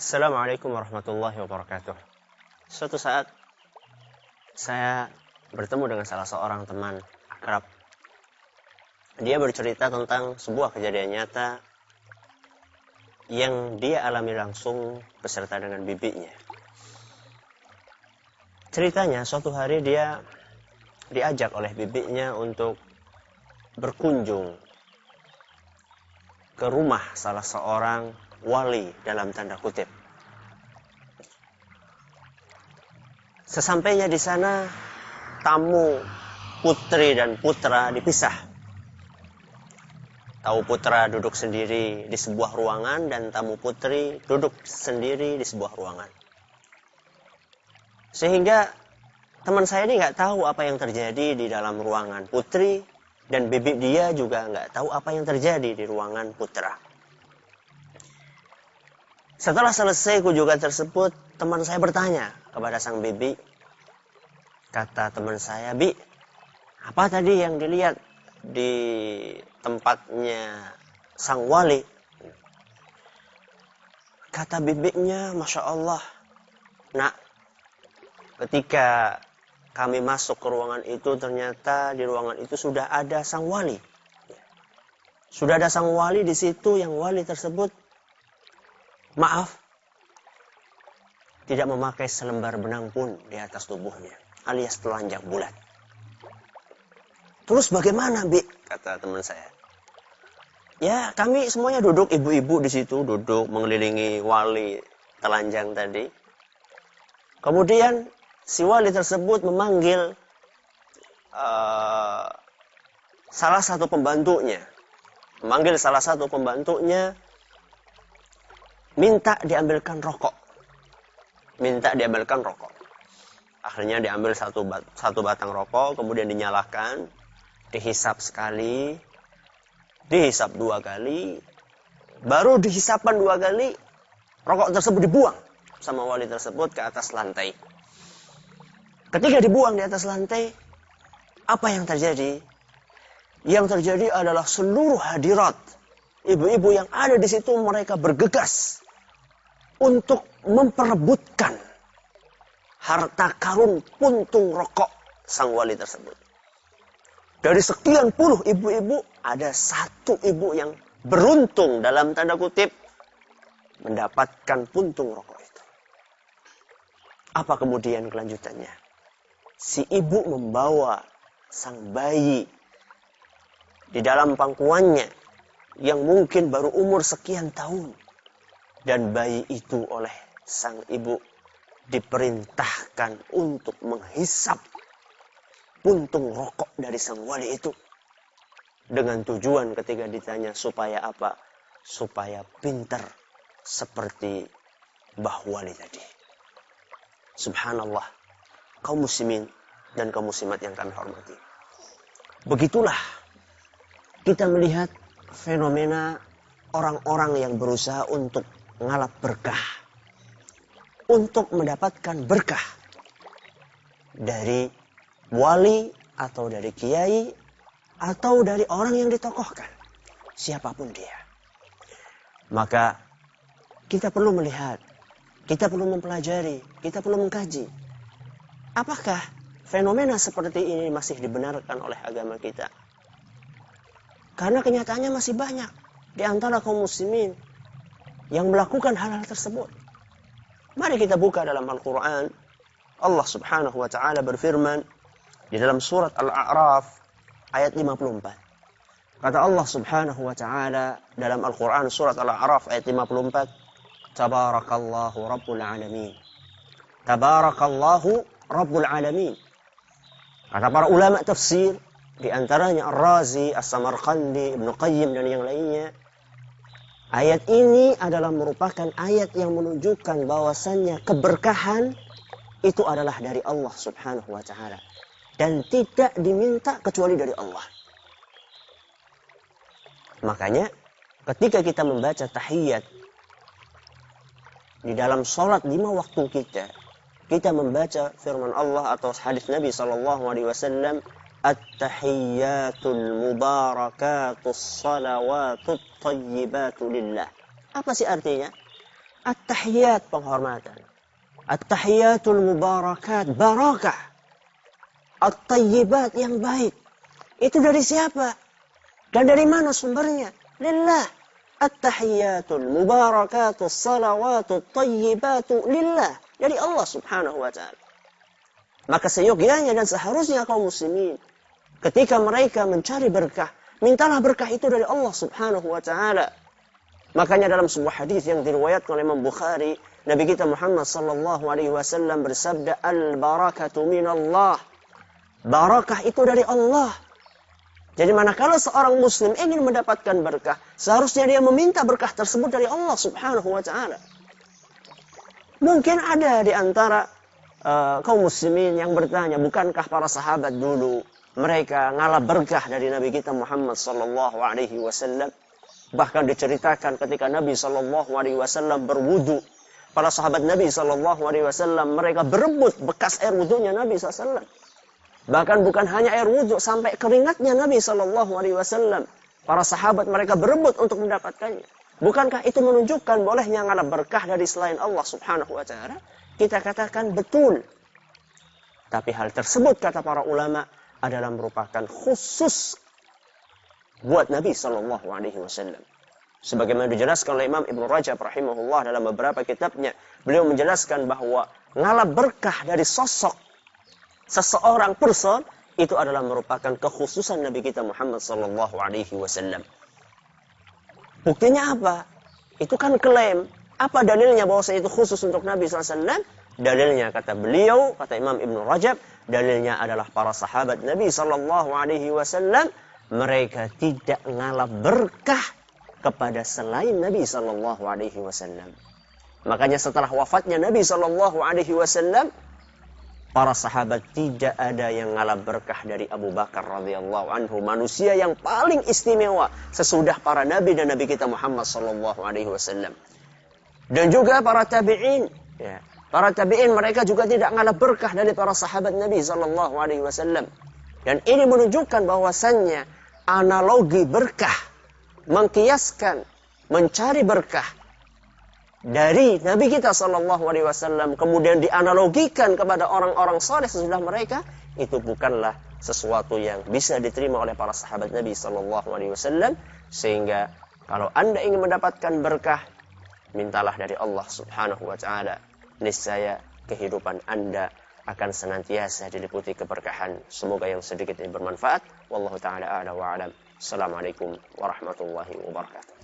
Assalamualaikum warahmatullahi wabarakatuh. Suatu saat saya bertemu dengan salah seorang teman akrab. Dia bercerita tentang sebuah kejadian nyata yang dia alami langsung beserta dengan bibinya. Ceritanya suatu hari dia diajak oleh bibinya untuk berkunjung ke rumah salah seorang wali dalam tanda kutip. Sesampainya di sana, tamu putri dan putra dipisah. Tamu putra duduk sendiri di sebuah ruangan dan tamu putri duduk sendiri di sebuah ruangan. Sehingga teman saya ini nggak tahu apa yang terjadi di dalam ruangan putri dan bibi dia juga nggak tahu apa yang terjadi di ruangan putra. Setelah selesai kunjungan tersebut, teman saya bertanya kepada sang bibi. Kata teman saya, "Bi, apa tadi yang dilihat di tempatnya sang wali?" Kata bibinya, "Masya Allah, nak, ketika kami masuk ke ruangan itu, ternyata di ruangan itu sudah ada sang wali. Sudah ada sang wali di situ, yang wali tersebut, maaf, tidak memakai selembar benang pun di atas tubuhnya, alias telanjang bulat." "Terus bagaimana, Bi?" kata teman saya. "Ya, kami semuanya duduk, ibu-ibu di situ duduk mengelilingi wali telanjang tadi. Kemudian si wali tersebut memanggil salah satu pembantunya, minta diambilkan rokok. Akhirnya diambil satu batang rokok, kemudian dinyalakan, dihisap sekali, dihisap 2 kali, baru dihisapkan 2 kali, rokok tersebut dibuang sama wali tersebut ke atas lantai. Ketika dibuang di atas lantai, apa yang terjadi? Yang terjadi adalah seluruh hadirat, ibu-ibu yang ada di situ, mereka bergegas untuk memperebutkan harta karun puntung rokok sang wali tersebut. Dari sekian puluh ibu-ibu, ada satu ibu yang beruntung dalam tanda kutip mendapatkan puntung rokok itu. Apa kemudian kelanjutannya? Si ibu membawa sang bayi di dalam pangkuannya yang mungkin baru umur sekian tahun. Dan bayi itu oleh sang ibu diperintahkan untuk menghisap puntung rokok dari sang wali itu. Dengan tujuan ketika ditanya supaya apa? Supaya pintar seperti Mbah Wali tadi. Subhanallah, kaum muslimin dan kaum muslimat yang kami hormati. Begitulah kita melihat fenomena orang-orang yang berusaha untuk ngalap berkah, untuk mendapatkan berkah dari wali atau dari kiai atau dari orang yang ditokohkan, siapapun dia. Maka kita perlu melihat, kita perlu mempelajari, kita perlu mengkaji, apakah fenomena seperti ini masih dibenarkan oleh agama kita? Karena kenyataannya masih banyak di antara kaum muslimin yang melakukan hal-hal tersebut. Mari kita buka dalam Al-Quran. Allah subhanahu wa ta'ala berfirman di dalam surat Al-A'raf ayat 54. Kata Allah subhanahu wa ta'ala dalam Al-Quran surat Al-A'raf ayat 54. Tabarakallahu Rabbul Alamin. Tabarakallahu Rabbul Alamin. Kata para ulama tafsir, di antaranya Ar-Razi, As-Samarqandi, Ibnu Qayyim dan yang lainnya, ayat ini adalah merupakan ayat yang menunjukkan bahwasannya keberkahan itu adalah dari Allah subhanahu wa ta'ala. Dan tidak diminta kecuali dari Allah. Makanya ketika kita membaca tahiyat di dalam sholat 5 waktu kita membaca firman Allah atau hadis Nabi SAW, At-tahiyyatul mubarakatus salawatut tayyibatu lillah. Apa sih artinya? At-tahiyat penghormatan. At-tahiyatul mubarakat, barakah. At-tayyibat yang baik. Itu dari siapa? Dan dari mana sumbernya? Lillah. At-tahiyatul mubarakatul salawatut tayyibatu lillah. Dari Allah subhanahu wa ta'ala. Maka seyogyanya dan seharusnya kaum muslimin, ketika mereka mencari berkah, mintalah berkah itu dari Allah subhanahu wa ta'ala. Makanya dalam sebuah hadis yang diriwayatkan oleh Imam Bukhari, Nabi kita Muhammad sallallahu alaihi wasallam bersabda, "Al-barakatu minallah." Barakah itu dari Allah. Jadi manakala seorang muslim ingin mendapatkan berkah, seharusnya dia meminta berkah tersebut dari Allah subhanahu wa ta'ala. Mungkin ada di antara kaum muslimin yang bertanya, bukankah para sahabat dulu mereka ngalap berkah dari Nabi kita Muhammad sallallahu alaihi wasallam? Bahkan diceritakan ketika Nabi sallallahu alaihi wasallam berwudu, para sahabat Nabi sallallahu alaihi wasallam mereka berebut bekas air wudunya Nabi sallallahu. Bahkan bukan hanya air wudu, sampai keringatnya Nabi sallallahu alaihi wasallam, para sahabat mereka berebut untuk mendapatkannya. Bukankah itu menunjukkan bolehnya ngalap berkah dari selain Allah subhanahu wa ta'ala? Kita katakan betul. Tapi hal tersebut kata para ulama adalah merupakan khusus buat Nabi sallallahu alaihi wasallam. Sebagaimana dijelaskan oleh Imam Ibnu Rajab rahimahullah dalam beberapa kitabnya, beliau menjelaskan bahwa ngalap berkah dari sosok seseorang person itu adalah merupakan kekhususan Nabi kita Muhammad sallallahu alaihi wasallam. Buktinya apa? Itu kan klaim. Apa dalilnya bahwa itu khusus untuk Nabi SAW? Dalilnya kata beliau, kata Imam Ibnu Rajab, dalilnya adalah para sahabat Nabi SAW, mereka tidak ngalap berkah kepada selain Nabi SAW. Makanya setelah wafatnya Nabi SAW, para sahabat tidak ada yang ngalap berkah dari Abu Bakar radhiyallahu anhu, manusia yang paling istimewa sesudah para nabi dan Nabi kita Muhammad SAW. Dan juga para tabi'in, ya. Para tabi'in mereka juga tidak ngalap berkah dari para sahabat Nabi SAW. Dan ini menunjukkan bahwasannya analogi berkah, mengkiaskan, mencari berkah dari Nabi kita SAW kemudian dianalogikan kepada orang-orang saleh sesudah mereka, itu bukanlah sesuatu yang bisa diterima oleh para sahabat Nabi SAW. Sehingga kalau Anda ingin mendapatkan berkah, mintalah dari Allah subhanahu wa ta'ala. Niscaya kehidupan Anda akan senantiasa diliputi keberkahan. Semoga yang sedikit ini bermanfaat. Wallahu ta'ala a'la wa a'lam. Assalamualaikum warahmatullahi wabarakatuh.